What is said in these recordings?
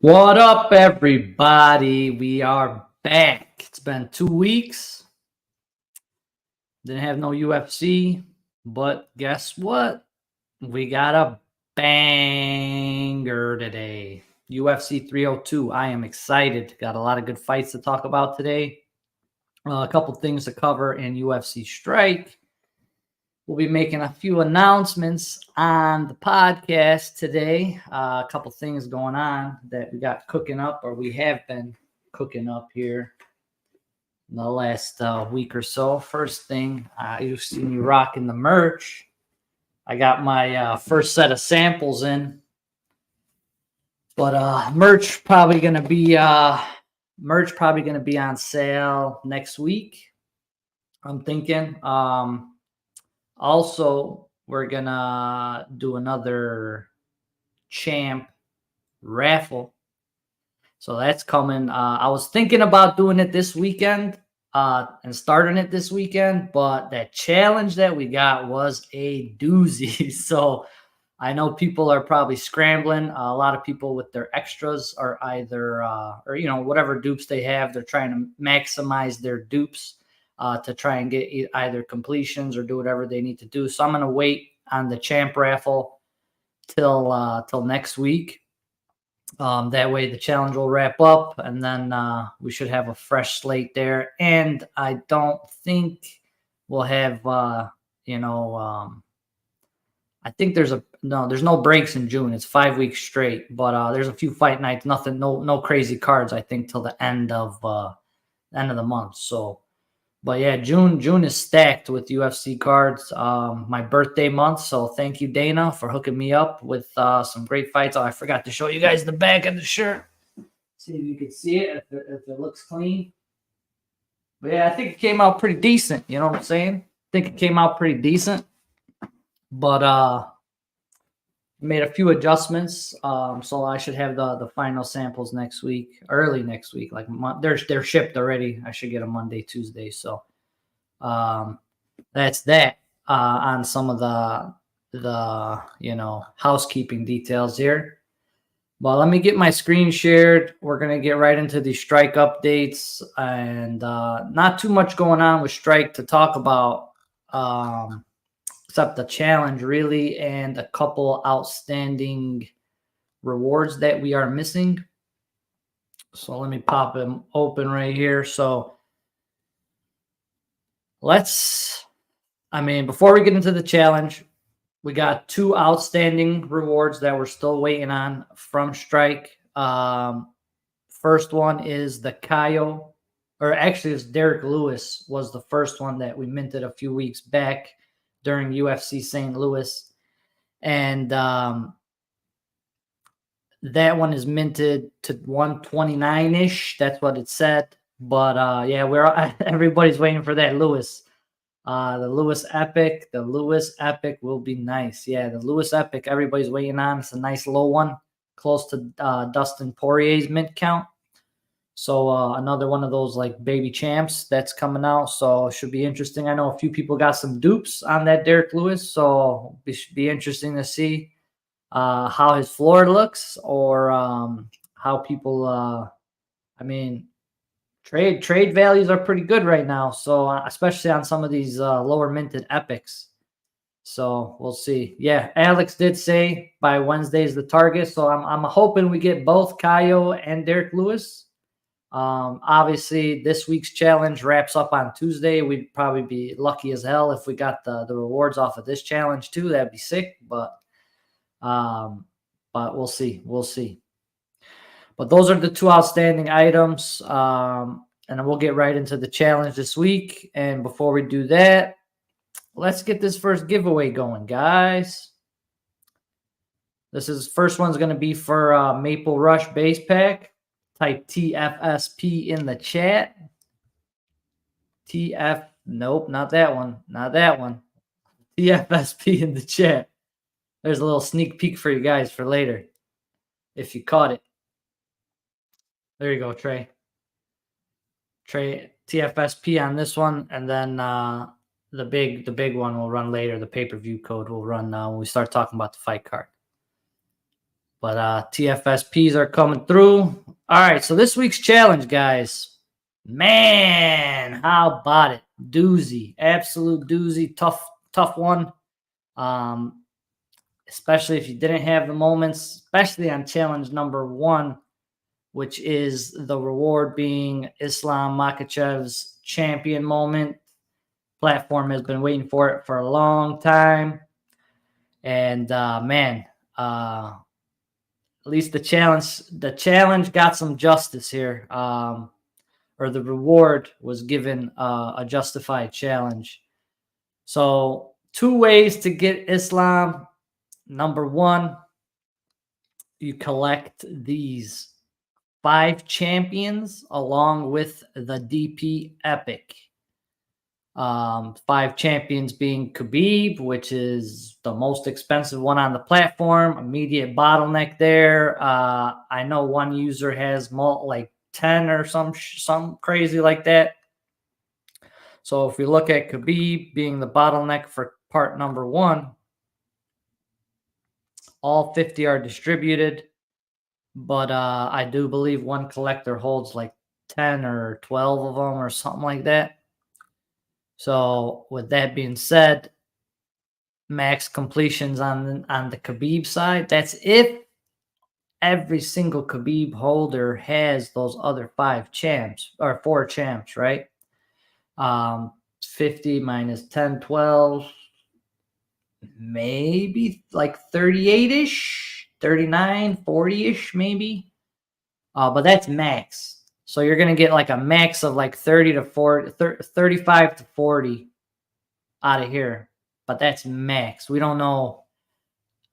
What up, everybody? We are back. It's been 2 weeks. Didn't have no UFC, but guess what? We got a banger today. UFC 302. I am excited. Got a lot of good fights to talk about today. A couple things to cover in UFC Strike. We'll be making a few announcements on the podcast today. A couple things going on that we got cooking up, or we have been cooking up here in the last week or so. First thing, you've seen me rocking the merch. I got my first set of samples in, but merch probably gonna be on sale next week. I'm thinking. Also, we're gonna do another champ raffle. So that's coming. I was thinking about doing it this weekend and starting it this weekend, but that challenge that we got was a doozy. So I know people are probably scrambling. A lot of people with their extras are either, or whatever dupes they have, they're trying to maximize their dupes to try and get either completions or do whatever they need to do. So I'm going to wait on the champ raffle till next week. That way the challenge will wrap up, and then we should have a fresh slate there. And I don't think we'll have, I think there's no breaks in June. It's 5 weeks straight, but there's a few fight nights, nothing, no crazy cards, I think, till the end of the month. So, but yeah, June is stacked with UFC cards. My birthday month, so thank you, Dana, for hooking me up with some great fights. Oh, I forgot to show you guys the back of the shirt. See if you can see it, if it looks clean. But yeah, I think it came out pretty decent. You know what I'm saying? I think it came out pretty decent. But made a few adjustments. So I should have the final samples next week, early next week. Like they're shipped already. I should get them Monday, Tuesday. So that's that on some of the housekeeping details here. Well, let me get my screen shared. We're gonna get right into the Strike updates, and not too much going on with Strike to talk about. Except the challenge, really, and a couple outstanding rewards that we are missing. So let me pop them open right here. So before we get into the challenge, we got two outstanding rewards that we're still waiting on from Strike. First one is the Kaio, or actually it's Derek Lewis was the first one that we minted a few weeks back during UFC St. Louis. And that one is minted to 129-ish. That's what it said. But yeah, everybody's waiting for that Lewis. The Lewis Epic. The Lewis Epic will be nice. Yeah, the Lewis Epic everybody's waiting on. It's a nice low one, close to Dustin Poirier's mint count. So another one of those like baby champs that's coming out. So it should be interesting. I know a few people got some dupes on that Derek Lewis. So it should be interesting to see how his floor looks, or how people, trade values are pretty good right now. So especially on some of these lower minted epics. So we'll see. Yeah, Alex did say by Wednesday is the target. So I'm hoping we get both Kaio and Derek Lewis. Obviously this week's challenge wraps up on Tuesday. We'd probably be lucky as hell if we got the rewards off of this challenge too. That'd be sick, but we'll see. But those are the two outstanding items. And we'll get right into the challenge this week. And before we do that, let's get this first giveaway going, guys. First one's going to be for Maple Rush base pack. Type TFSP in the chat. Nope, not that one. Not that one. TFSP in the chat. There's a little sneak peek for you guys for later, if you caught it. There you go, Trey. TFSP on this one, and then the big one will run later. The pay-per-view code will run when we start talking about the fight card. But TFSPs are coming through. All right, so this week's challenge, guys. Man, how about it? Doozy, absolute doozy, tough one. Especially if you didn't have the moments, especially on challenge number 1, which is the reward being Islam Makhachev's champion moment. Platform has been waiting for it for a long time. And man, at least the challenge got some justice here. Or the reward was given a justified challenge. So 2 ways to get Islam. Number 1, you collect these 5 champions along with the DP Epic. 5 champions being Khabib, which is the most expensive one on the platform. Immediate bottleneck there. I know one user has like 10 or some crazy like that. So if we look at Khabib being the bottleneck for part number 1, all 50 are distributed, but I do believe one collector holds like 10 or 12 of them or something like that. So with that being said, max completions on the Khabib side. That's if every single Khabib holder has those other 5 champs or 4 champs, right? 50 minus 10, 12, maybe like 38-ish, 39, 40-ish maybe. But that's max. So you're going to get like a max of like 30 to 40, 35 to 40 out of here. But that's max. We don't know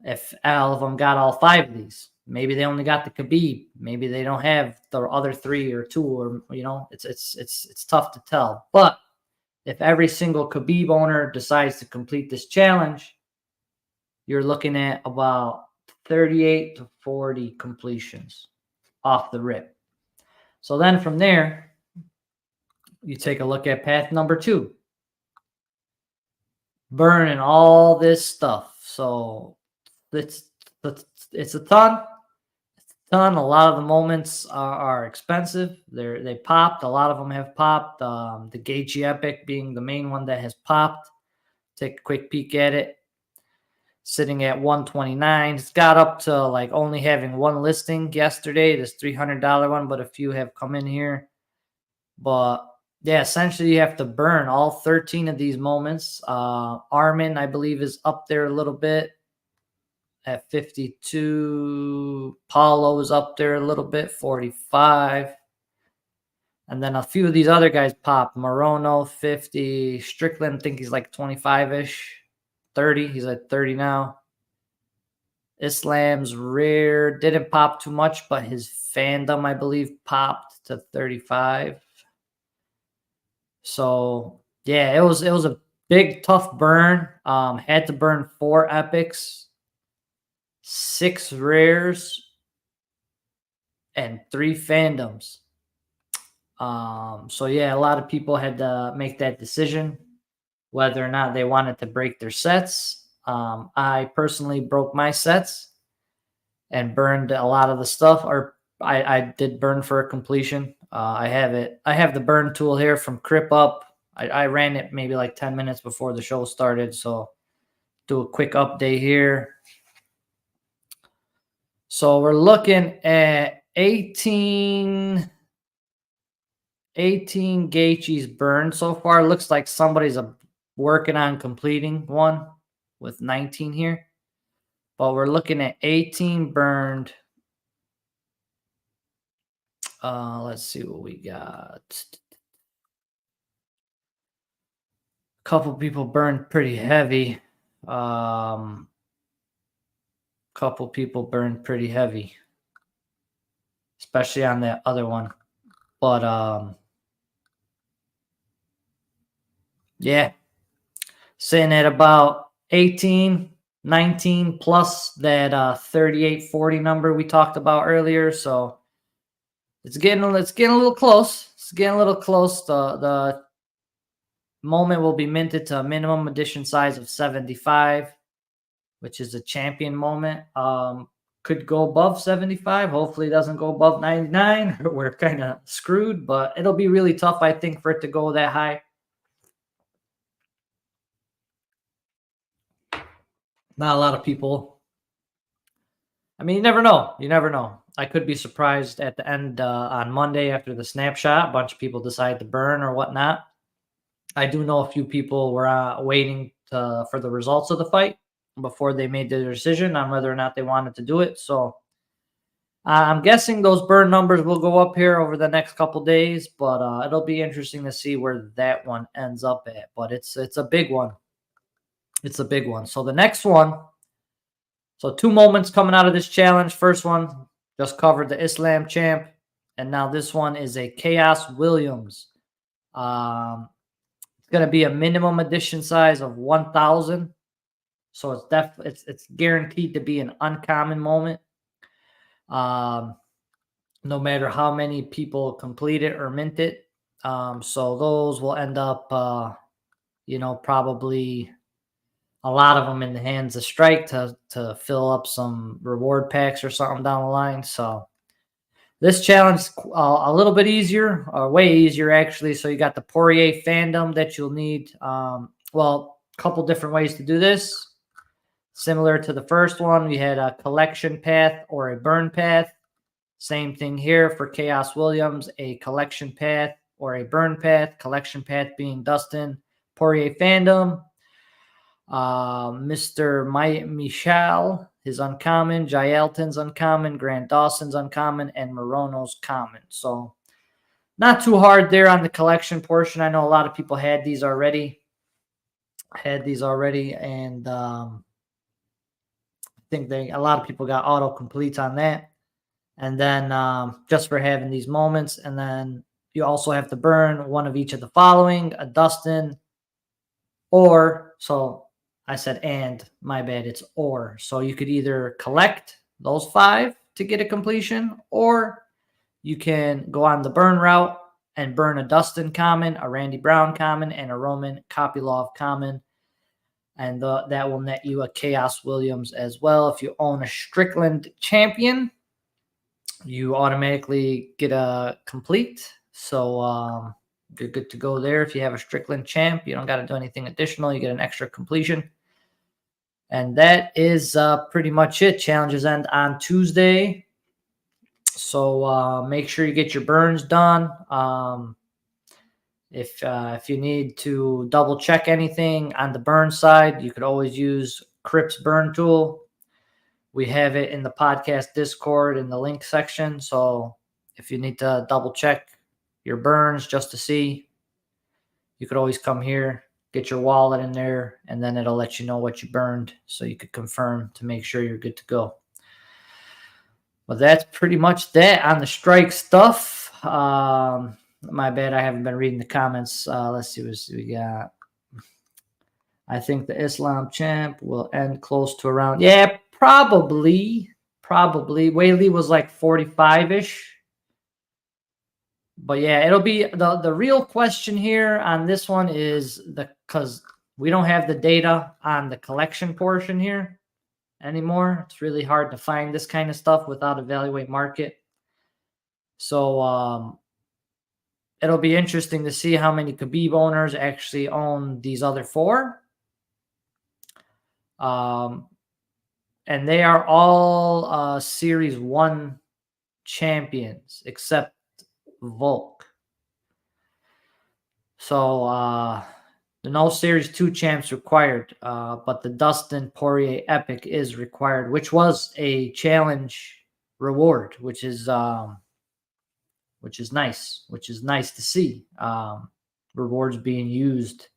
if all of them got all 5 of these. Maybe they only got the Khabib. Maybe they don't have the other 3 or 2, or it's tough to tell. But if every single Khabib owner decides to complete this challenge, you're looking at about 38 to 40 completions off the rip. So then from there, you take a look at path number 2. Burning all this stuff. So it's a ton. A lot of the moments are expensive. They popped. A lot of them have popped. The Gaethje Epic being the main one that has popped. Take a quick peek at it. Sitting at 129. It's got up to like only having 1 listing yesterday, this $300 one, but a few have come in here. But yeah, essentially you have to burn all 13 of these moments. Armin, I believe, is up there a little bit at 52. Paulo is up there a little bit, 45. And then a few of these other guys pop. Morono, 50. Strickland, I think he's like 25-ish. 30. He's at 30 now. Islam's rare. Didn't pop too much, but his fandom, I believe, popped to 35. So yeah, it was a big, tough burn. Had to burn 4 epics, 6 rares, and 3 fandoms. So yeah, a lot of people had to make that decision whether or not they wanted to break their sets. I personally broke my sets and burned a lot of the stuff, or I did burn for a completion. I have the burn tool here from Crip Up. I ran it maybe like 10 minutes before the show started, so do a quick update here. So we're looking at 18 Gaethje's burned so far. Looks like somebody's working on completing one with 19 here. But we're looking at 18 burned. Let's see what we got. A couple people burned pretty heavy. Couple people burned pretty heavy, especially on that other one. But yeah, sitting at about 18, 19 plus that 38-40 number we talked about earlier. So it's getting a little close. It's getting a little close. The moment will be minted to a minimum edition size of 75, which is a champion moment. could go above 75. Hopefully it doesn't go above 99. We're kind of screwed, but it'll be really tough, I think, for it to go that high. Not a lot of people. I mean, you never know. You never know. I could be surprised at the end on Monday after the snapshot. A bunch of people decide to burn or whatnot. I do know a few people were waiting for the results of the fight before they made their decision on whether or not they wanted to do it. So I'm guessing those burn numbers will go up here over the next couple days, but it'll be interesting to see where that one ends up at. But it's a big one. It's a big one. So the next one. So 2 moments coming out of this challenge. First one just covered the Islam champ, and now this one is a Chaos Williams. It's going to be a minimum edition size of 1,000. So it's definitely it's guaranteed to be an uncommon moment. No matter how many people complete it or mint it. So those will end up, probably a lot of them in the hands of Strike to fill up some reward packs or something down the line. So this challenge is a little bit easier, or way easier actually. So you got the Poirier fandom that you'll need. Well, a couple different ways to do this. Similar to the first one, we had a collection path or a burn path. Same thing here for Chaos Williams, a collection path or a burn path. Collection path being Dustin Poirier fandom. Mr. Michal, his uncommon, Jaelton's uncommon, Grant Dawson's uncommon, and Morono's common. So not too hard there on the collection portion. I know a lot of people had these already. And I think a lot of people got auto completes on that. And then just for having these moments. And then you also have to burn one of each of the following: a Dustin, or, so I said and, my bad, it's or. So you could either collect those 5 to get a completion, or you can go on the burn route and burn a Dustin common, a Randy Brown common, and a Roman Kopylov common. And that will net you a Chaos Williams as well. If you own a Strickland champion, you automatically get a complete. So you're good to go there. If you have a Strickland champ, you don't got to do anything additional. You get an extra completion. And that is pretty much it. Challenges end on Tuesday. So make sure you get your burns done. If you need to double check anything on the burn side, you could always use Crip's burn tool. We have it in the podcast Discord in the link section. So if you need to double check your burns just to see, you could always come here, get your wallet in there, and then it'll let you know what you burned so you could confirm to make sure you're good to go. But that's pretty much that on the Strike stuff. My bad, I haven't been reading the comments. Let's see what we got. I think the Islam champ will end close to around, yeah, probably. Whaley was like 45-ish. But yeah, it'll be the real question here on this one is because we don't have the data on the collection portion here anymore. It's really hard to find this kind of stuff without Evaluate Market. So it'll be interesting to see how many Khabib owners actually own these other 4. And they are all Series 1 champions except Volk. So no Series 2 champs required, but the Dustin Poirier Epic is required, which was a challenge reward, which is nice. Which is nice to see. Rewards being used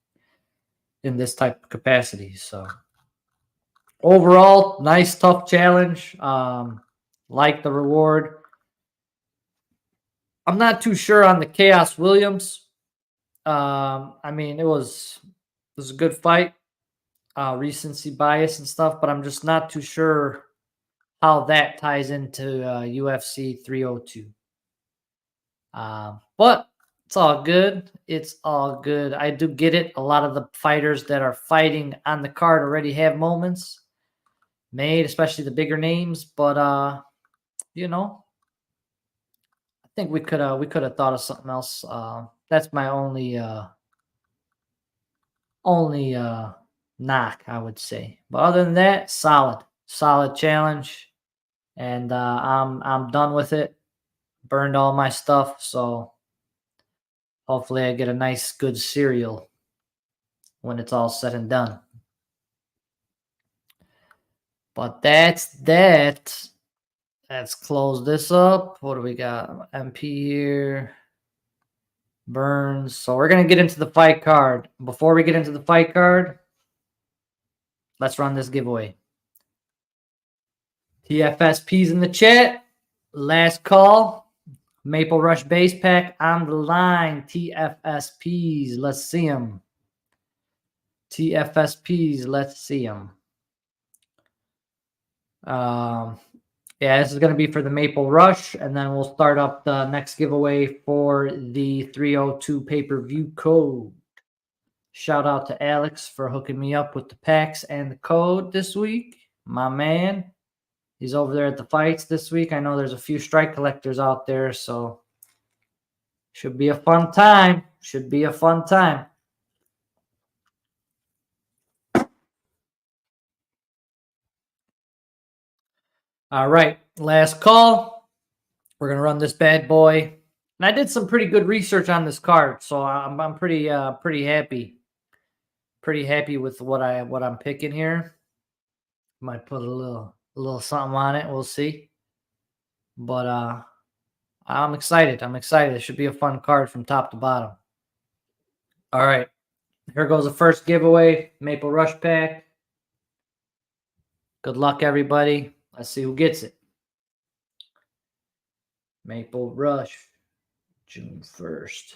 in this type of capacity. So overall, nice, tough challenge. Like the reward. I'm not too sure on the Chaos Williams. I mean, it was a good fight. Recency bias and stuff, but I'm just not too sure how that ties into UFC 302. But it's all good. It's all good. I do get it. A lot of the fighters that are fighting on the card already have moments. made, especially the bigger names. But you know, I think we could have thought of something else. That's my only knock, I would say. But other than that, solid challenge, and I'm done with it. Burned all my stuff, so hopefully I get a nice good cereal when it's all said and done. But that's that. Let's close this up. What do we got? MP here. Burns. So we're going to get into the fight card. Before we get into the fight card, let's run this giveaway. TFSP's in the chat. Last call. Maple Rush base pack on the line. TFSPs. Let's see them. TFSPs. Let's see them. Yeah, this is going to be for the Maple Rush, and then we'll start up the next giveaway for the 302 pay-per-view code. Shout out to Alex for hooking me up with the packs and the code this week. My man. He's over there at the fights this week. I know there's a few strike collectors out there, so should be a fun time. Should be a fun time. All right, last call. We're going to run this bad boy. And I did some pretty good research on this card, so I'm pretty happy. Pretty happy with what I'm picking here. Might put a little something on it. We'll see. But I'm excited. It should be a fun card from top to bottom. All right. Here goes the first giveaway. Maple Rush pack. Good luck, everybody. Let's see who gets it. Maple Rush. June 1st.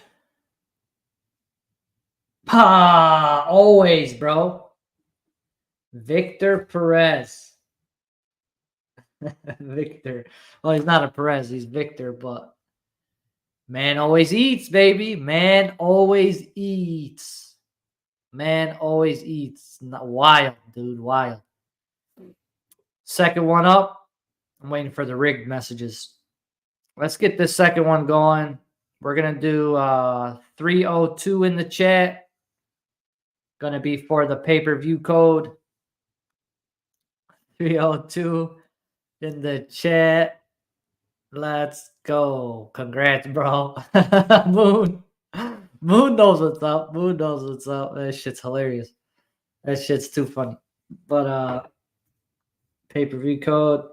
Always, bro. Victor Perez. Victor. Well, he's not a Perez. He's Victor, but man always eats, baby. Man always eats. Man always eats. Not wild, dude. Wild. Second one up. I'm waiting for the rigged messages. Let's get this second one going. We're going to do 302 in the chat. Going to be for the pay-per-view code. 302 in the chat. Let's go. Congrats, bro. Moon. Moon knows what's up. Moon knows what's up. That shit's hilarious. That shit's too funny. But pay-per-view code.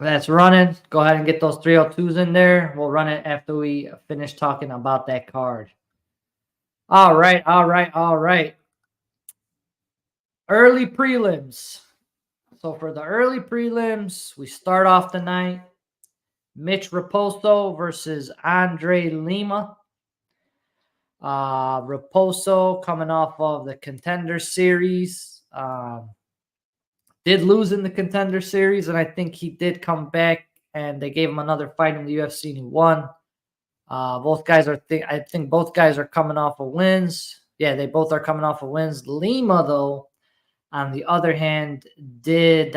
That's running. Go ahead and get those 302s in there. We'll run it after we finish talking about that card. All right. Early prelims. So for the early prelims, we start off the night. Mitch Raposo versus Andre Lima. Raposo coming off of the Contender Series. Did lose in the Contender Series, and I think he did come back, and they gave him another fight in the UFC, and he won. Both guys are, I think both guys are coming off of wins. Yeah, they both are coming off of wins. Lima, though, on the other hand, did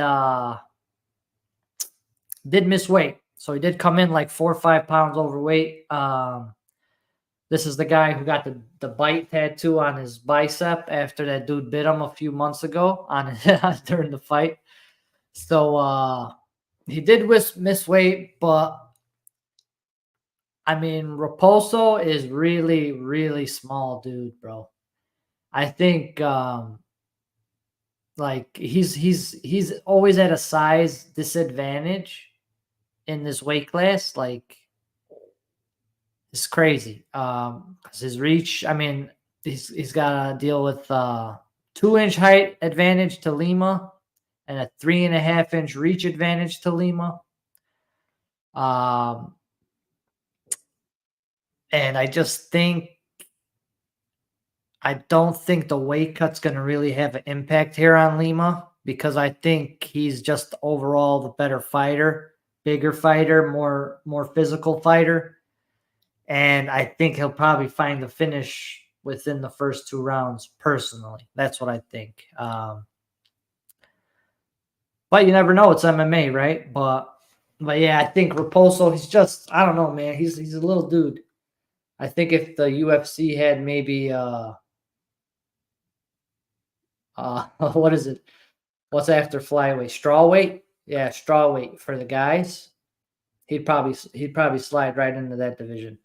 miss weight. So he did come in like 4 or 5 pounds overweight. This is the guy who got the bite tattoo on his bicep after that dude bit him a few months ago during the fight. So he did miss weight, but I mean, Raposo is really, really small dude, bro. I think like he's always at a size disadvantage in this weight class. Like, it's crazy. Because his reach, I mean, he's got to deal with 2-inch height advantage to Lima and a 3.5-inch reach advantage to Lima. And I don't think the weight cut's going to really have an impact here on Lima, because I think he's just overall the better fighter, bigger fighter, more physical fighter. And I think he'll probably find the finish within the first 2 rounds, personally. That's what I think. But you never know. It's MMA, right? But yeah, I think Raposo, he's just, I don't know, man. He's a little dude. I think if the UFC had maybe what is it? What's after flyweight? Strawweight? Yeah, strawweight for the guys. He'd probably slide right into that division.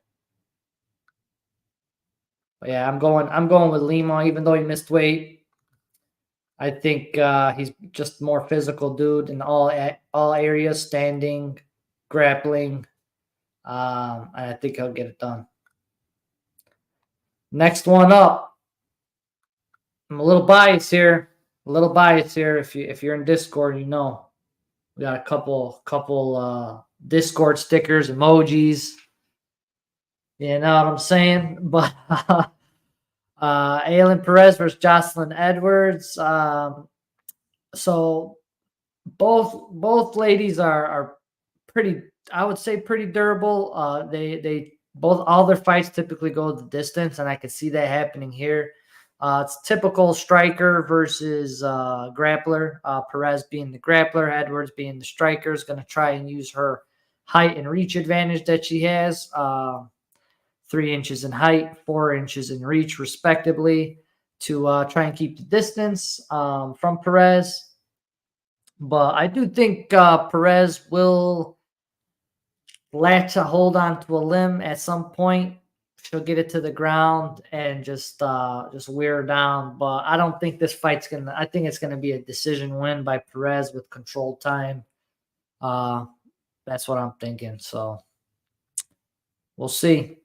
But yeah, I'm going with Lima, even though he missed weight. I think he's just more physical dude in all areas, standing, grappling. And I think he'll get it done. Next one up. I'm a little biased here. If you're in Discord, you know. We got a couple Discord stickers, emojis. You know what I'm saying? But Aylin Perez versus Jocelyn Edwards. So both ladies are pretty, I would say, pretty durable. They both, all their fights typically go the distance, and I could see that happening here. It's typical striker versus grappler. Perez being the grappler, Edwards being the striker, is going to try and use her height and reach advantage that she has. 3 inches in height, 4 inches in reach, respectively, to try and keep the distance from Perez. But I do think Perez will latch a hold onto a limb at some point. She'll get it to the ground and just wear her down. But I don't think this fight's gonna. I think it's gonna be a decision win by Perez with controlled time. That's what I'm thinking. So we'll see.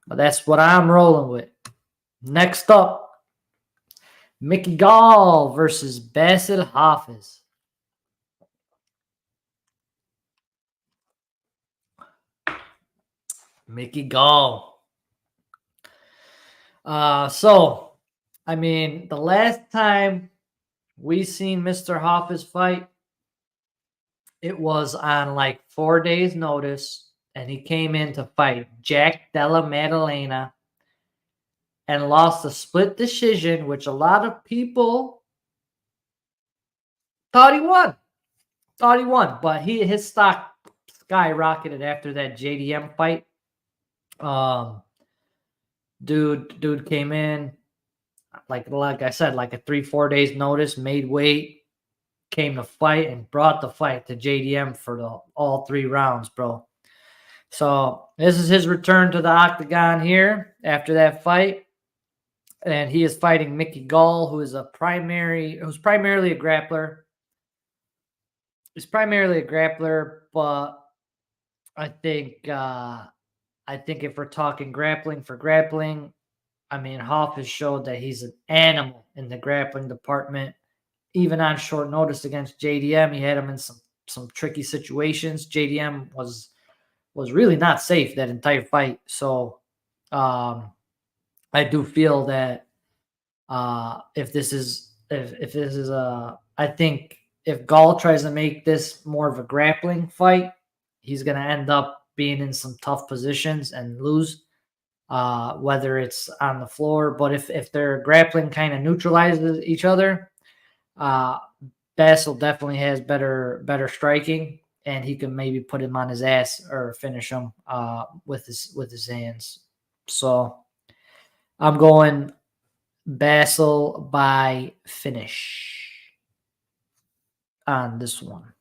But that's what I'm rolling with. Next up, Mickey Gall versus Basil Hafiz. Mickey Gall. So, I mean, the last time we seen Mr. Hafiz fight, it was on like 4 days' notice, and he came in to fight Jack Della Maddalena and lost a split decision, which a lot of people thought he won. But his stock skyrocketed after that JDM fight. Dude came in like I said, like a 3-4 days notice, made weight, came to fight, and brought the fight to JDM for all 3 rounds, bro. So this is his return to the octagon here after that fight, and he is fighting Mickey Gall, who's primarily a grappler. He's primarily a grappler, but I think if we're talking grappling, I mean, Hafiz showed that he's an animal in the grappling department. Even on short notice against JDM, he had him in some tricky situations. JDM was really not safe that entire fight. So I do feel that if this is I think if Gall tries to make this more of a grappling fight, he's going to end up being in some tough positions and lose, whether it's on the floor. But if their grappling kind of neutralizes each other, Basil definitely has better striking, and he can maybe put him on his ass or finish him with his hands. So I'm going Basil by finish on this one.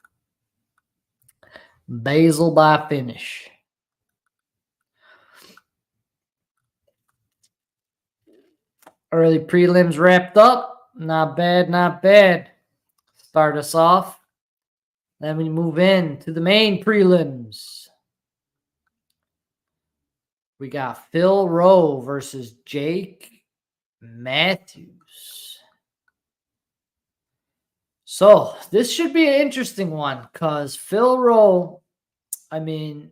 Basil by finish. Early prelims wrapped up. Not bad. Start us off. Then we move in to the main prelims. We got Phil Rowe versus Jake Matthews. So this should be an interesting one because Phil Rowe, I mean,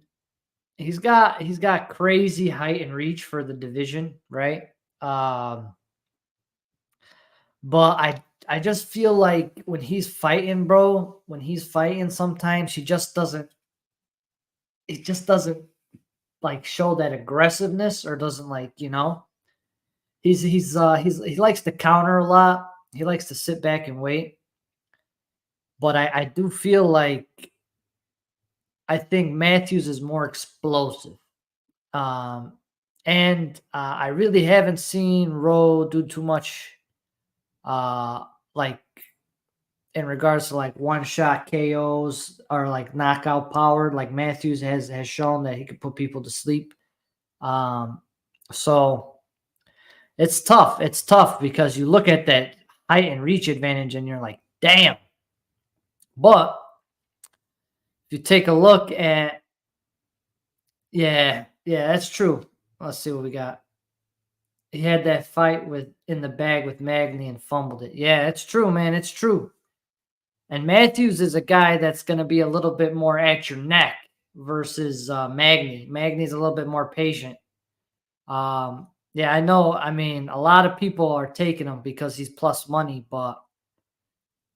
he's got crazy height and reach for the division, right? But I just feel like when he's fighting, bro, sometimes it just doesn't like show that aggressiveness, or doesn't, like, you know, he likes to counter a lot. He likes to sit back and wait. But I do feel like I think Matthews is more explosive. Um, and I really haven't seen Rowe do too much, like in regards to like one shot KOs or like knockout power. Like Matthews has shown that he can put people to sleep. Um, so it's tough. It's tough because you look at that height and reach advantage and you're like, damn. But if you take a look at, yeah, that's true. Let's see what we got. He had that fight with in the bag with Magny and fumbled it. Yeah, it's true, man. It's true. And Matthews is a guy that's going to be a little bit more at your neck versus Magny. Magny's a little bit more patient. Yeah, I know. I mean, a lot of people are taking him because he's plus money, but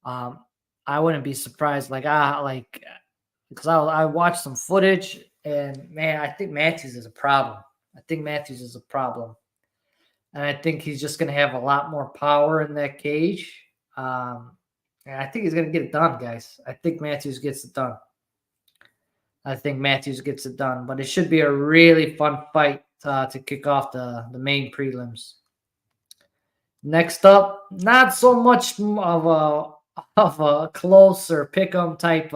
um, I wouldn't be surprised. Because I watched some footage, and man, I think Matthews is a problem. I think Matthews is a problem, and I think he's just going to have a lot more power in that cage. And I think he's going to get it done, guys. I think Matthews gets it done. But it should be a really fun fight to kick off the main prelims. Next up, not so much of a closer pick'em type,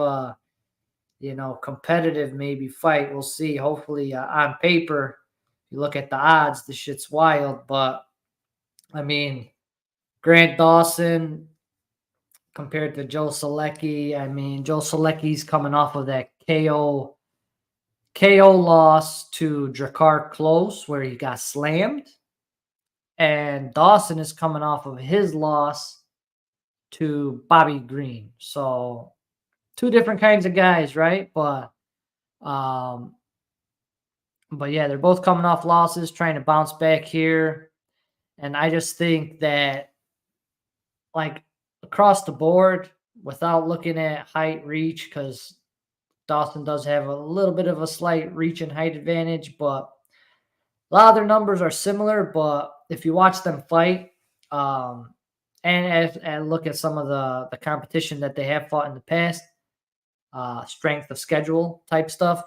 competitive maybe fight. We'll see. Hopefully, on paper, you look at the odds, the shit's wild. But I mean, Grant Dawson compared to Joe Selecki. I mean, Joe Selecki's coming off of that KO loss to Drakkar Close where he got slammed. And Dawson is coming off of his loss to Bobby Green. So two different kinds of guys, right? But yeah, they're both coming off losses, trying to bounce back here. And I just think that like across the board, without looking at height reach, because Dawson does have a little bit of a slight reach and height advantage, but a lot of their numbers are similar. But if you watch them fight, and look at some of the competition that they have fought in the past, strength of schedule type stuff,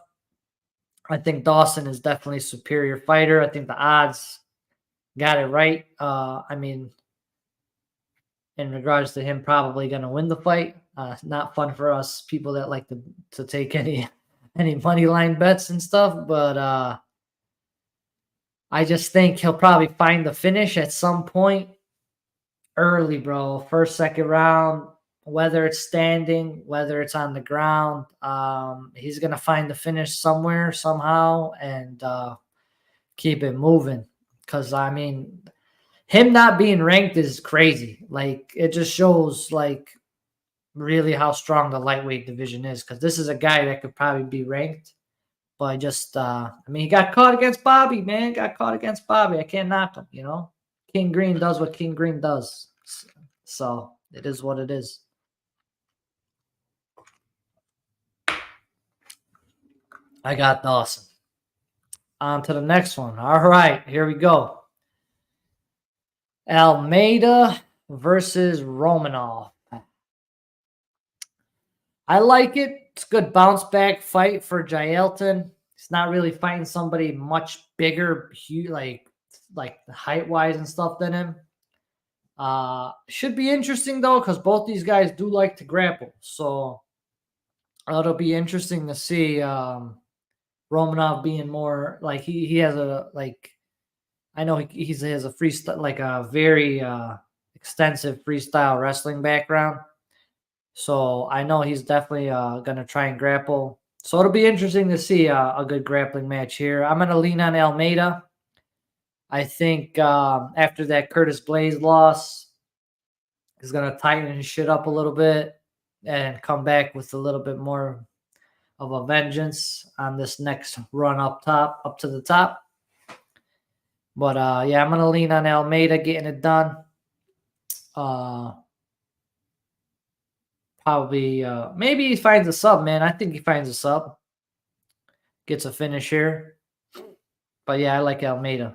I think Dawson is definitely a superior fighter. I think the odds got it right. I mean, in regards to him probably going to win the fight. Not fun for us people that like to take any money line bets and stuff, but I just think he'll probably find the finish at some point early, bro. First, second round, whether it's standing, whether it's on the ground, he's gonna find the finish somewhere, somehow, and keep it moving. Because I mean, him not being ranked is crazy. Like it just shows like really how strong the lightweight division is. Because this is a guy that could probably be ranked, but just I mean, he got caught against Bobby, man. Got caught against Bobby. I can't knock him, you know. King Green does what King Green does. So it is what it is. I got Dawson. On to the next one. All right, here we go. Almeida versus Romanov. I like it. It's a good bounce back fight for Jailton. He's not really fighting somebody much bigger, huge, like height wise and stuff than him. Should be interesting though, because both these guys do like to grapple. So it'll be interesting to see Romanov being more like he has a like. I know he has a freestyle, like a very extensive freestyle wrestling background. So I know he's definitely going to try and grapple. So it'll be interesting to see a good grappling match here. I'm going to lean on Almeida. I think after that Curtis Blaze loss, he's going to tighten his shit up a little bit and come back with a little bit more of a vengeance on this next run up to the top. But yeah, I'm going to lean on Almeida getting it done. Probably, maybe he finds a sub, man. I think he finds a sub. Gets a finish here. But yeah, I like Almeida.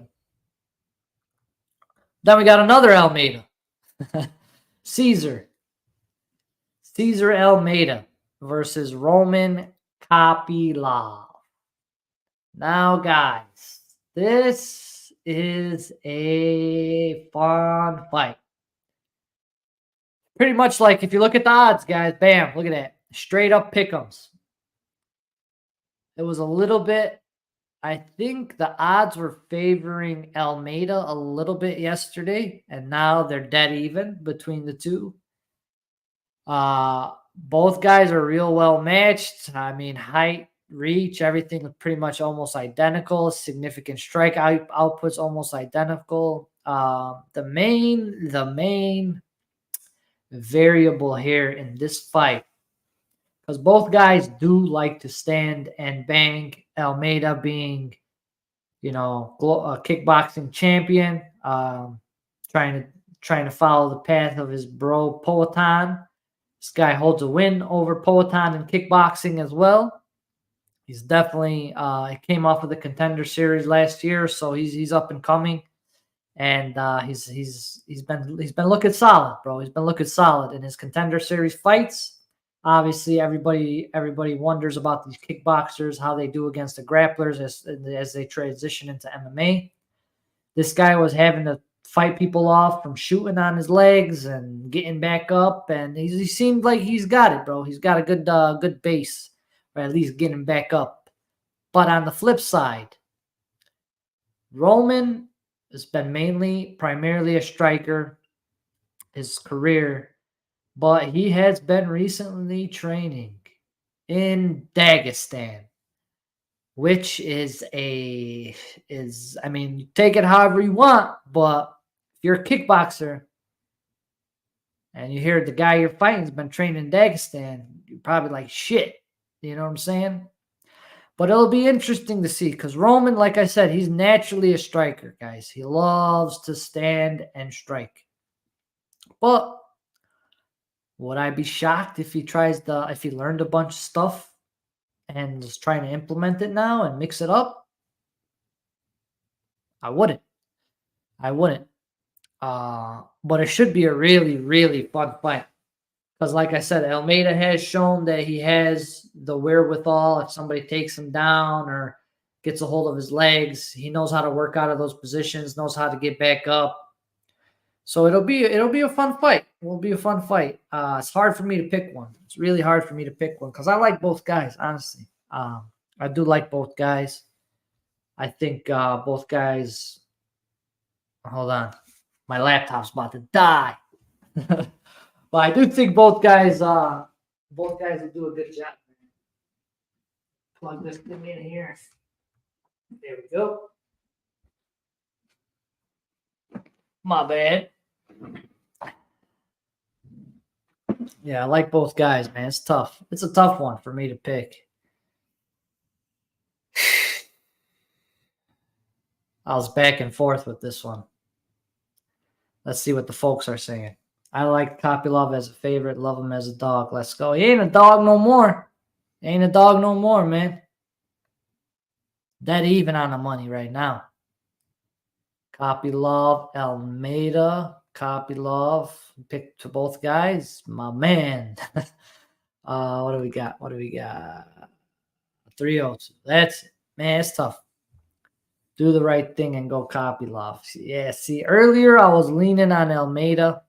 Then we got another Almeida. Caesar Almeida versus Roman Kopylov. Now, guys, this is a fun fight. Pretty much like if you look at the odds, guys, bam, look at that. Straight up pick'ems. It was a little bit, I think the odds were favoring Almeida a little bit yesterday, and now they're dead even between the two. Both guys are real well matched. I mean, height, reach, everything is pretty much almost identical. Significant strike output's almost identical. The main variable here in this fight, because both guys do like to stand and bang. Almeida being, a kickboxing champion, trying to follow the path of his bro Poatan. This guy holds a win over Poatan in kickboxing as well. He's definitely he came off of the Contender Series last year, so he's up and coming, and he's been looking solid, bro. He's been looking solid in his Contender Series fights. Obviously, everybody wonders about these kickboxers, how they do against the grapplers as they transition into MMA. This guy was having to fight people off from shooting on his legs and getting back up, and he seemed like he's got it, bro. He's got a good base, or at least getting back up. But on the flip side, Roman has been primarily a striker his career, but he has been recently training in Dagestan, which is I mean, you take it however you want, but if you're a kickboxer and you hear the guy you're fighting has been training in Dagestan, you're probably like, shit. You know what I'm saying? But it'll be interesting to see, because Roman, like I said, he's naturally a striker, guys. He loves to stand and strike. But would I be shocked if he learned a bunch of stuff and is trying to implement it now and mix it up? I wouldn't. But it should be a really, really fun fight. Because like I said, Almeida has shown that he has the wherewithal. If somebody takes him down or gets a hold of his legs, he knows how to work out of those positions, knows how to get back up. So it'll be a fun fight. It'll be a fun fight. It's hard for me to pick one. It's really hard for me to pick one because I like both guys, honestly. I do like both guys. I think both guys. Hold on, my laptop's about to die. But I do think both guys will do a good job. Plug this thing in here. There we go. My bad. Yeah, I like both guys, man. It's tough. It's a tough one for me to pick. I was back and forth with this one. Let's see what the folks are saying. I like Kopylov as a favorite. Love him as a dog. Let's go. He ain't a dog no more. Ain't a dog no more, man. Dead even on the money right now. Kopylov, Almeida, Kopylov. Picked to both guys. My man. What do we got? 3-0. That's it. Man, it's tough. Do the right thing and go Kopylov. Yeah, see, earlier I was leaning on Almeida.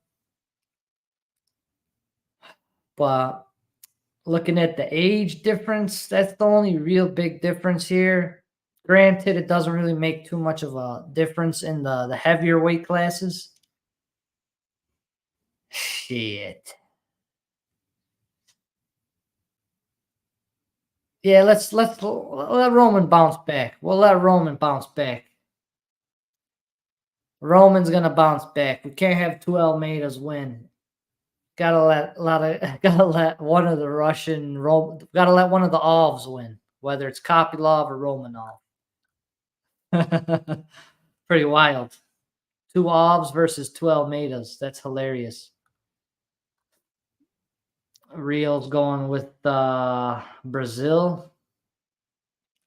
But looking at the age difference, that's the only real big difference here. Granted, it doesn't really make too much of a difference in the heavier weight classes. Shit. Yeah, let's let Roman bounce back. We'll let Roman bounce back. Roman's gonna bounce back. We can't have two Almeidas win. Gotta let one of the gotta let one of the Ovs win, whether it's Kopylov or Romanov. Pretty wild. Two Ovs versus two Almeidas. That's hilarious. Real's going with Brazil.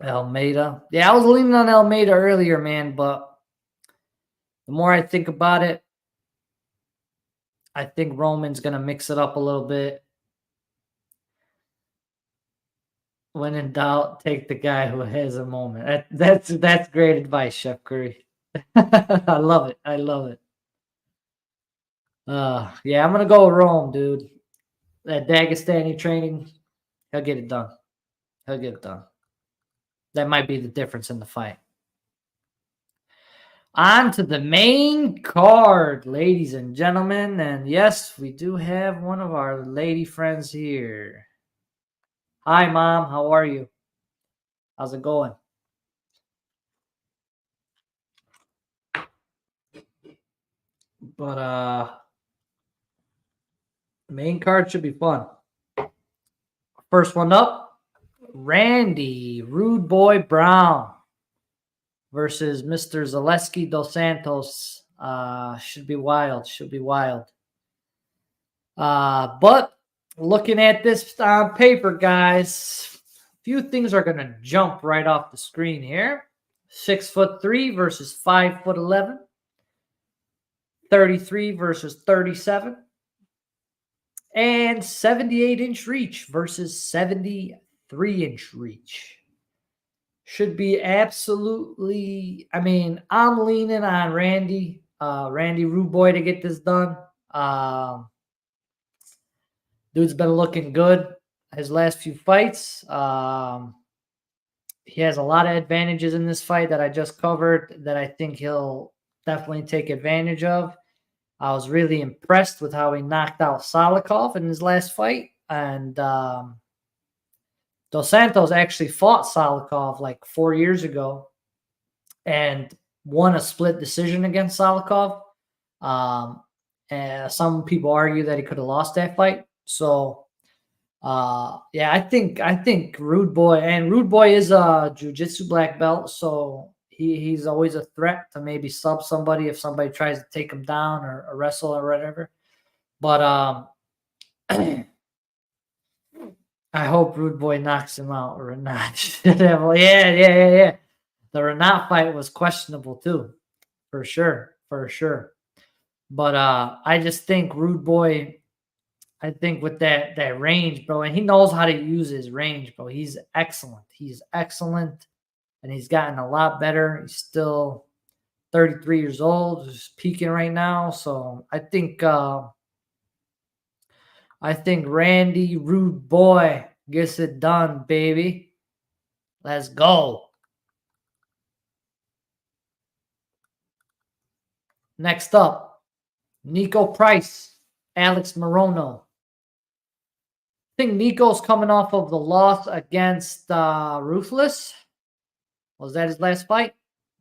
Almeida. Yeah, I was leaning on Almeida earlier, man, but the more I think about it, I think Roman's going to mix it up a little bit. When in doubt, take the guy who has a moment. That's great advice, Chef Curry. I love it. I love it. Yeah, I'm gonna go with Rome, dude. That Dagestani training, he'll get it done. He'll get it done. That might be the difference in the fight. On to the main card, ladies and gentlemen. And yes, we do have one of our lady friends here. Hi, Mom. How are you? How's it going? But main card should be fun. First one up, Randy Rude Boy Brown versus Mr. Zaleski dos Santos. Should be wild. Should be wild. But looking at this on paper, guys, a few things are going to jump right off the screen here. 6'3" versus 5'11", 33 versus 37, and 78-inch reach versus 73-inch reach. Should be absolutely, I mean, I'm leaning on Randy Rude Boy to get this done. Dude's been looking good his last few fights. He has a lot of advantages in this fight that I just covered that I think he'll definitely take advantage of. I was really impressed with how he knocked out Salikov in his last fight. And Dos Santos actually fought Salikov like 4 years ago and won a split decision against Salikov. And some people argue that he could have lost that fight. So, yeah, I think Rude Boy is a jiu-jitsu black belt, so he's always a threat to maybe sub somebody if somebody tries to take him down or wrestle or whatever. But I hope Rude Boy knocks him out or not. Yeah. The Renat fight was questionable too, for sure. But I just think Rude Boy, I think with that range, bro, and he knows how to use his range, bro. He's excellent. And he's gotten a lot better. He's still 33 years old, just peaking right now. So I think Randy Rude Boy gets it done, baby. Let's go. Next up, Nico Price, Alex Morono. I think Nico's coming off of the loss against Ruthless. Was that his last fight?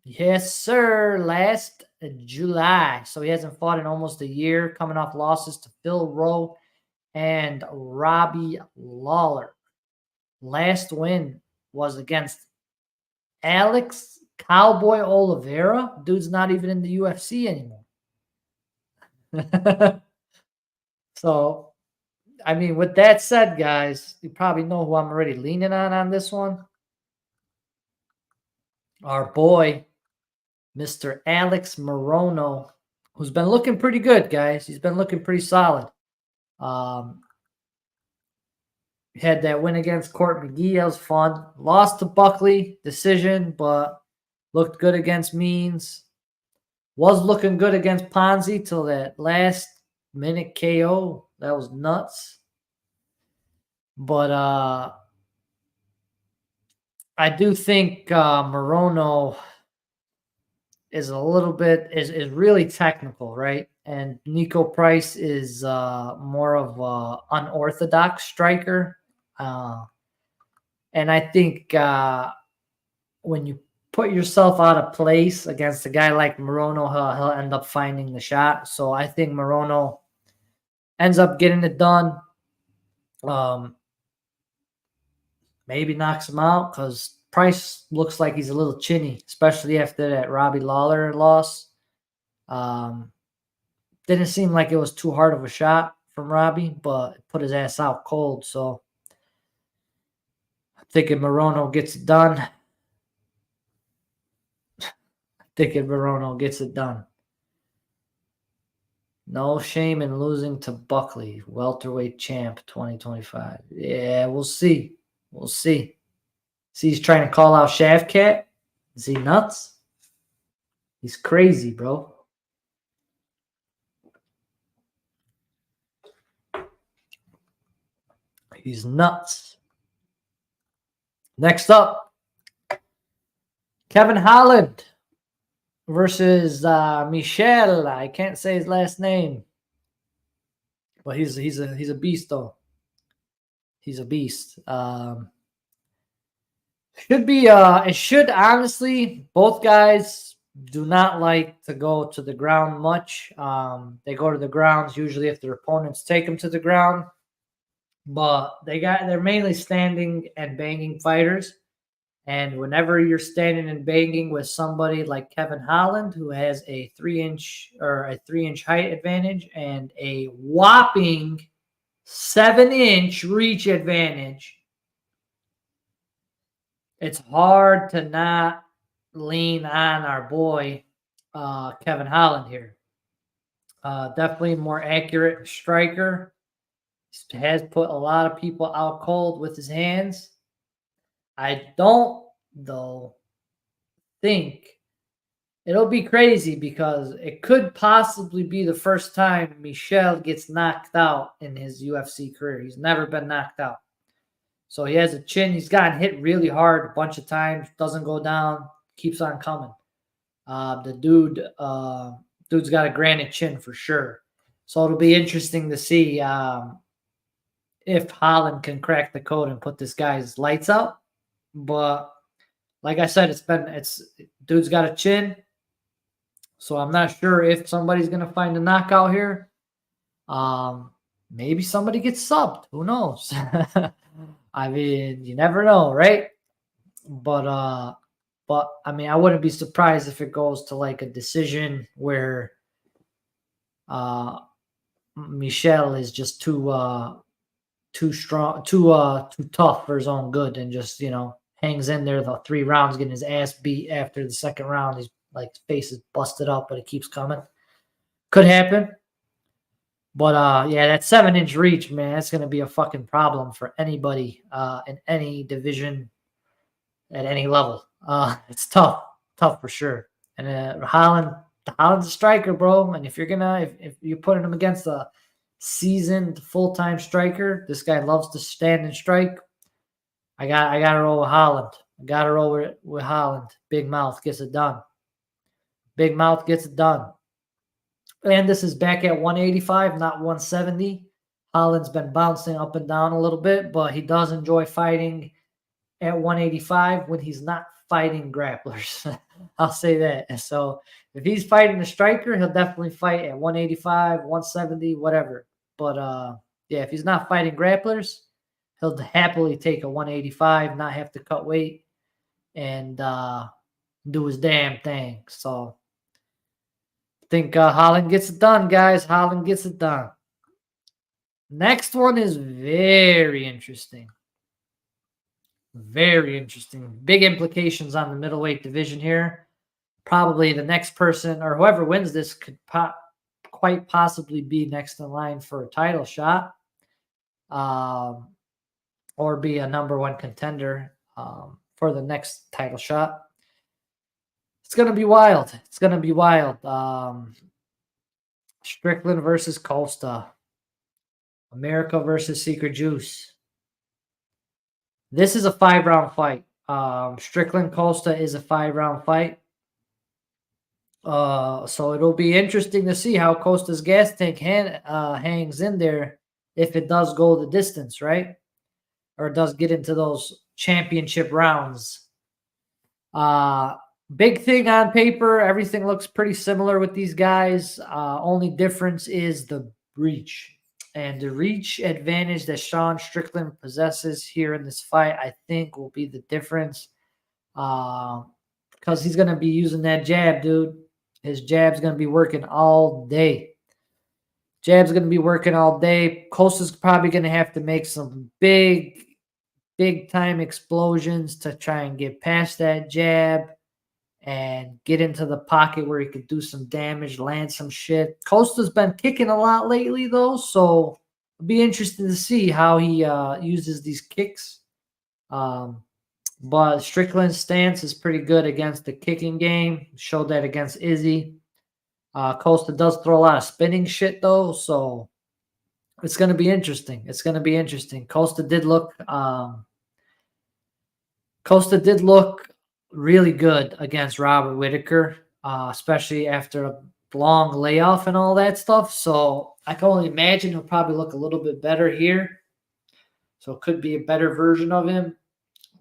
Yes, sir. Last July. So he hasn't fought in almost a year, coming off losses to Phil Rowe and Robbie Lawler. Last win was against Alex Cowboy Oliveira. Dude's not even in the UFC anymore. So, I mean, with that said, guys, you probably know who I'm already leaning on this one. Our boy, Mr. Alex Morono, who's been looking pretty good, guys. He's been looking pretty solid. Had that win against Court McGee. That was fun. Lost to Buckley, decision, but looked good against Means. Was looking good against Ponzi till that last minute KO. That was nuts. But I do think Morono is a little bit is really technical, right? And Nico Price is more of an unorthodox striker. And I think when you put yourself out of place against a guy like Morono, he'll end up finding the shot. So I think Morono ends up getting it done. Maybe knocks him out because Price looks like he's a little chinny, especially after that Robbie Lawler loss. Didn't seem like it was too hard of a shot from Robbie, but it put his ass out cold. So I'm thinking Morono gets it done. No shame in losing to Buckley, welterweight champ 2025. Yeah, we'll see. We'll see. See, he's trying to call out Shavkat. Is he nuts? He's crazy, bro. He's nuts. Next up, Kevin Holland versus Michel. I can't say his last name, but he's a beast though. He's a beast. Should be it should honestly, both guys do not like to go to the ground much. They go to the grounds usually if their opponents take them to the ground, but they're mainly standing and banging fighters. And whenever you're standing and banging with somebody like Kevin Holland, who has a 3-inch height advantage and a whopping 7-inch reach advantage, it's hard to not lean on our boy Kevin Holland here. Definitely more accurate striker. Has put a lot of people out cold with his hands. I don't, though, think it'll be crazy because it could possibly be the first time Michel gets knocked out in his UFC career. He's never been knocked out. So he has a chin. He's gotten hit really hard a bunch of times. Doesn't go down. Keeps on coming. The dude's got a granite chin for sure. So it'll be interesting to see if Holland can crack the code and put this guy's lights out. But like I said, dude's got a chin. So I'm not sure if somebody's gonna find a knockout here. Maybe somebody gets subbed. Who knows? I mean, you never know, right? But I mean, I wouldn't be surprised if it goes to like a decision where Michel is just too strong, too tough for his own good, and just hangs in there the 3 rounds, getting his ass beat. After the second round, he's like his face is busted up, but it keeps coming. Could happen. But yeah, that 7-inch reach, man, that's gonna be a fucking problem for anybody in any division at any level. It's tough for sure. And Holland's a striker, bro. And if you're putting him against a seasoned full-time striker, this guy loves to stand and strike. I got to roll with Holland. I got to roll with Holland. Big mouth gets it done. Big mouth gets it done. And this is back at 185, not 170. Holland's been bouncing up and down a little bit, but he does enjoy fighting at 185 when he's not fighting grapplers. I'll say that. So if he's fighting a striker, he'll definitely fight at 185, 170, whatever. But yeah, if he's not fighting grapplers, he'll happily take a 185, not have to cut weight, and do his damn thing. So I think Holland gets it done, guys. Holland gets it done. Next one is very interesting. Very interesting. Big implications on the middleweight division here. Probably the next person, or whoever wins this, could quite possibly be next in line for a title shot, or be a #1 contender for the next title shot. It's going to be wild. It's going to be wild. Strickland versus Costa. America versus Secret Juice. This is a 5-round fight. Strickland Costa is a 5-round fight. So it'll be interesting to see how Costa's gas tank hangs in there if it does go the distance, right? Or it does get into those championship rounds. Big thing on paper, everything looks pretty similar with these guys. Only difference is the reach. And the reach advantage that Sean Strickland possesses here in this fight, I think, will be the difference. Because he's going to be using that jab, dude. His jab's going to be working all day. Jab's going to be working all day. Costa's probably going to have to make some big time explosions to try and get past that jab and get into the pocket where he could do some damage, land some shit. Costa's been kicking a lot lately, though, so it'll be interesting to see how he uses these kicks. But Strickland's stance is pretty good against the kicking game. Showed that against Izzy. Costa does throw a lot of spinning shit, though, so it's going to be interesting. It's going to be interesting. Costa did look really good against Robert Whittaker, especially after a long layoff and all that stuff. So I can only imagine he'll probably look a little bit better here. So it could be a better version of him.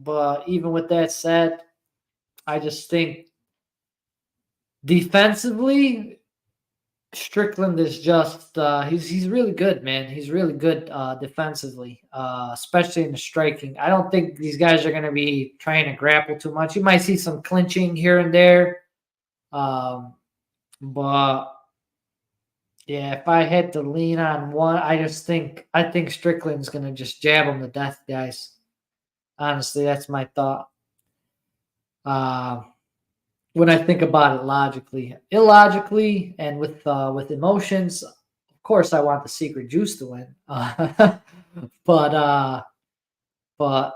But even with that said, I just think defensively, Strickland is just he's really good, man. He's really good defensively, especially in the striking. I don't think these guys are going to be trying to grapple too much. You might see some clinching here and there, but yeah, if I had to lean on one, I think Strickland's going to just jab him to death, guys. Honestly, that's my thought. When I think about it logically, illogically, and with emotions, of course, I want the Secret Juice to win. But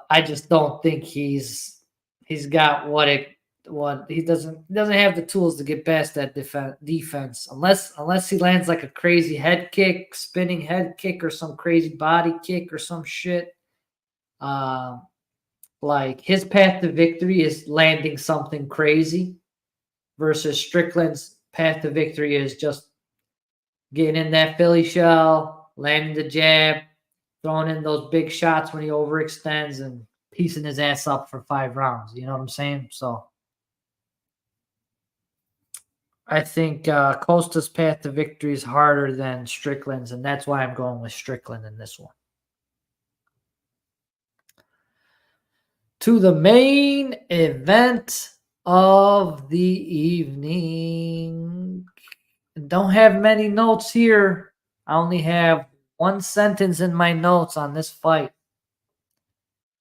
I just don't think he's got what he doesn't have the tools to get past that defense unless he lands like a crazy head kick, spinning head kick, or some crazy body kick or some shit. Like his path to victory is landing something crazy, versus Strickland's path to victory is just getting in that Philly shell, landing the jab, throwing in those big shots when he overextends, and piecing his ass up for 5 rounds. You know what I'm saying? So I think Costa's path to victory is harder than Strickland's, and that's why I'm going with Strickland in this one. To the main event of the evening. Don't have many notes here. I only have one sentence in my notes on this fight.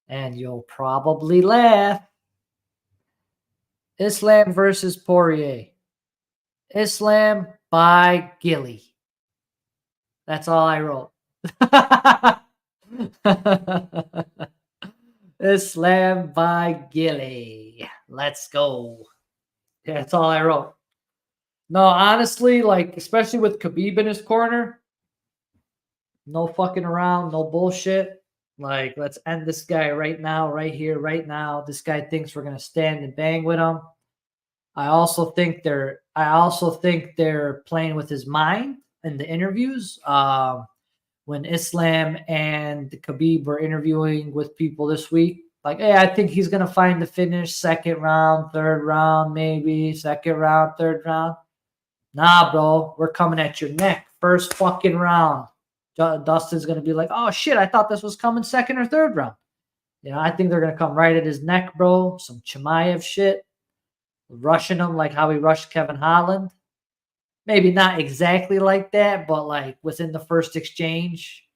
And you'll probably laugh. Islam versus Poirier. Islam by Gilly. That's all I wrote. Islam by Gilly. Let's go. Yeah, that's all I wrote. No, honestly, like, especially with Khabib in his corner, no fucking around, no bullshit. Like, let's end this guy right now, right here, right now. This guy thinks we're gonna stand and bang with him. I also think they're playing with his mind in the interviews. When Islam and Khabib were interviewing with people this week, like, hey, I think he's gonna find the finish, second round, third round, maybe second round, third round. Nah, bro, we're coming at your neck. First fucking round. Dustin's going to be like, oh, shit, I thought this was coming second or third round. You know, I think they're going to come right at his neck, bro. Some Chimaev shit. Rushing him like how he rushed Kevin Holland. Maybe not exactly like that, but like within the first exchange,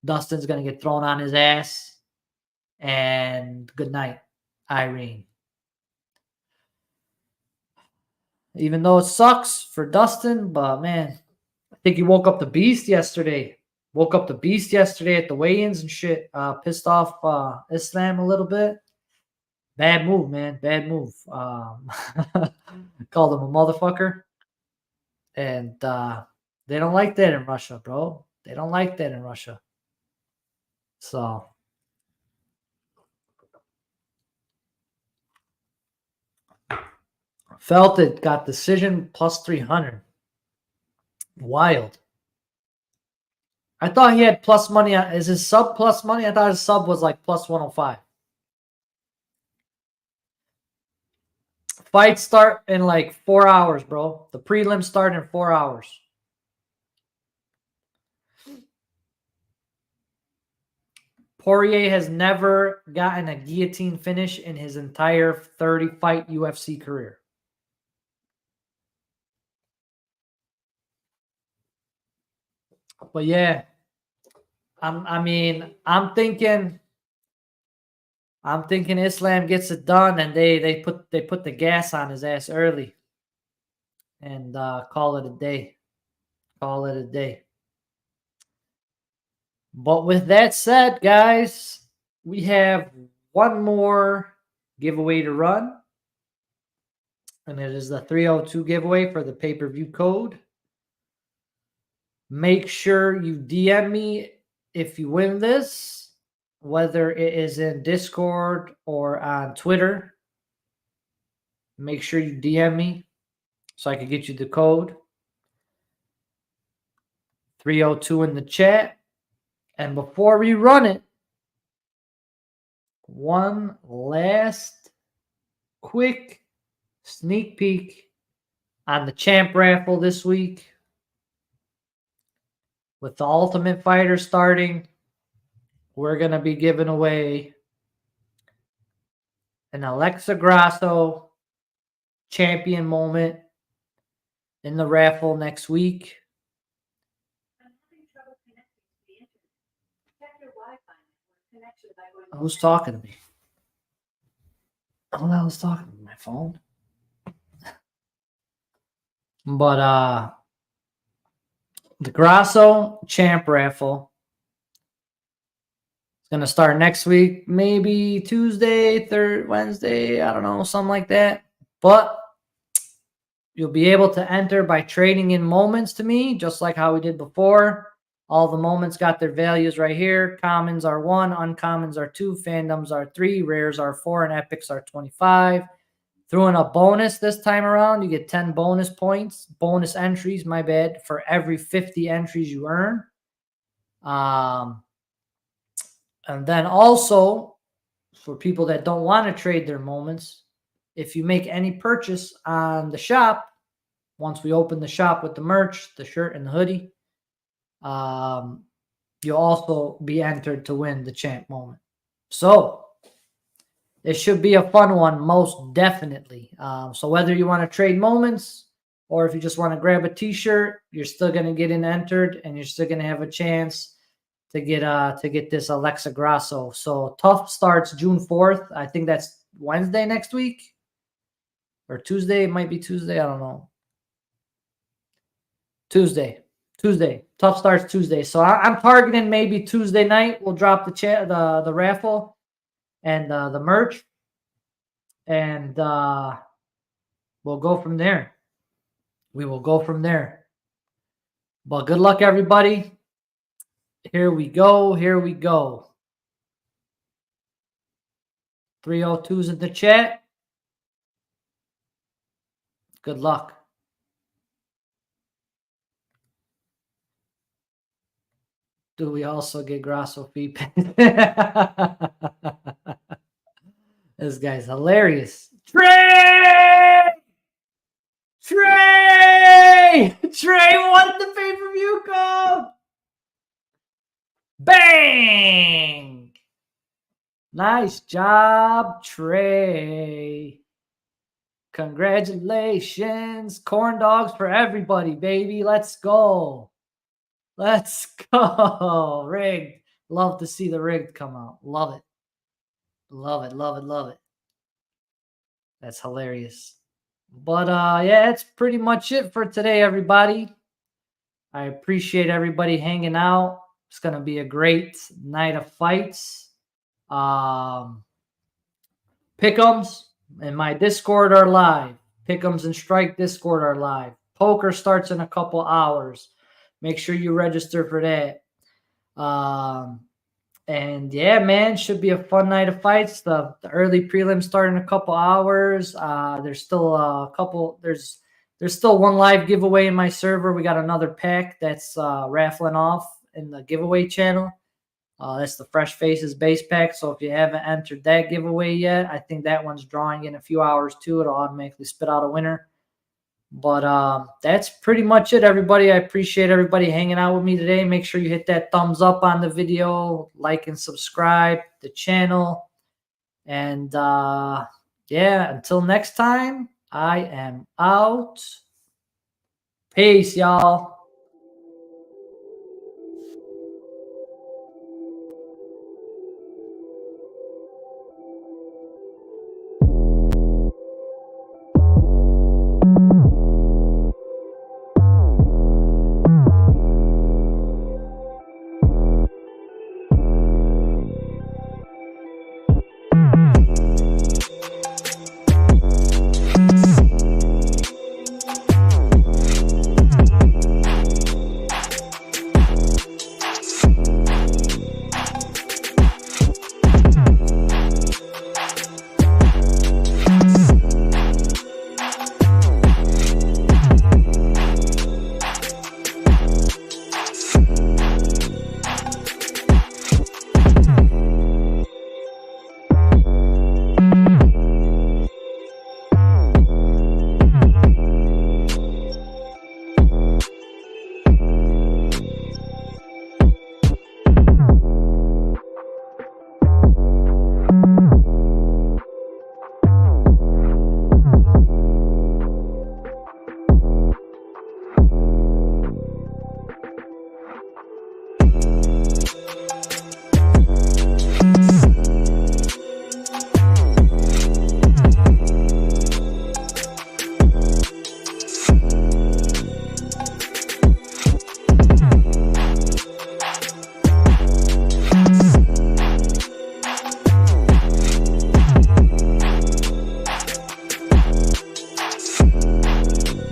Dustin's going to get thrown on his ass. And good night, Irene. Even though it sucks for Dustin, but man, I think he woke up the beast yesterday. Woke up the beast yesterday at the weigh-ins and shit. Pissed off Islam a little bit. Bad move, man. Bad move. Called him a motherfucker. And they don't like that in Russia, bro. They don't like that in Russia. So felt it got decision plus 300. Wild. I thought he had plus money. Is his sub plus money? I thought his sub was like plus 105. Fights start in like 4 hours, bro. The prelims start in 4 hours. Poirier has never gotten a guillotine finish in his entire 30-fight UFC career. But yeah, I'm thinking I'm thinking Islam gets it done, and they put the gas on his ass early, and call it a day. Call it a day. But with that said, guys, we have one more giveaway to run, and it is the 302 giveaway for the pay-per-view code. Make sure you DM me if you win this, whether it is in Discord or on Twitter. Make sure you DM me so I can get you the code. 302 in the chat. And before we run it, one last quick sneak peek on the champ raffle this week. With the Ultimate Fighter starting, we're going to be giving away an Alexa Grasso champion moment in the raffle next week. Who's talking to me? Oh, I was talking to my phone. But the Grasso champ raffle is going to start next week, maybe Tuesday, Wednesday, I don't know, something like that. But you'll be able to enter by trading in moments to me, just like how we did before. All the moments got their values right here. Commons are 1, uncommons are 2, fandoms are 3, rares are 4, and epics are 25. Threw in a bonus this time around. You get 10 bonus points, bonus entries, my bad, for every 50 entries you earn. And then also, for people that don't want to trade their moments, if you make any purchase on the shop, once we open the shop with the merch, the shirt and the hoodie, you'll also be entered to win the champ moment. So it should be a fun one, most definitely. So whether you want to trade moments or if you just want to grab a t-shirt, you're still going to get entered, and you're still going to have a chance to get this Alexa Grasso. So TUF starts June 4th. I think that's Wednesday next week or Tuesday. It might be Tuesday. I don't know. Tuesday. TUF starts Tuesday. So I'm targeting maybe Tuesday night. We'll drop the raffle and the merch, and we'll go from there. We will go from there. But good luck, everybody. Here we go. 302's in the chat. Good luck. Do we also get Grasso feedback? This guy's hilarious. Trey won the pay-per-view code. Bang! Nice job, Trey. Congratulations. Corn dogs for everybody, baby. Let's go. Rigged. Love to see the rigged come out. Love it. That's hilarious. But yeah, that's pretty much it for today, everybody. I appreciate everybody hanging out. It's going to be a great night of fights. Pick'ems and my Discord are live. Pick'ems and Strike Discord are live. Poker starts in a couple hours. Make sure you register for that. And yeah, man, should be a fun night of fights. The early prelims start in a couple hours. There's still a couple. There's still one live giveaway in my server. We got another pack that's raffling off in the giveaway channel. That's the Fresh Faces base pack. So if you haven't entered that giveaway yet, I think that one's drawing in a few hours too. It'll automatically spit out a winner. But that's pretty much it, everybody. I appreciate everybody hanging out with me today. Make sure you hit that thumbs up on the video, like and subscribe to the channel. And yeah, until next time, I am out. Peace, y'all.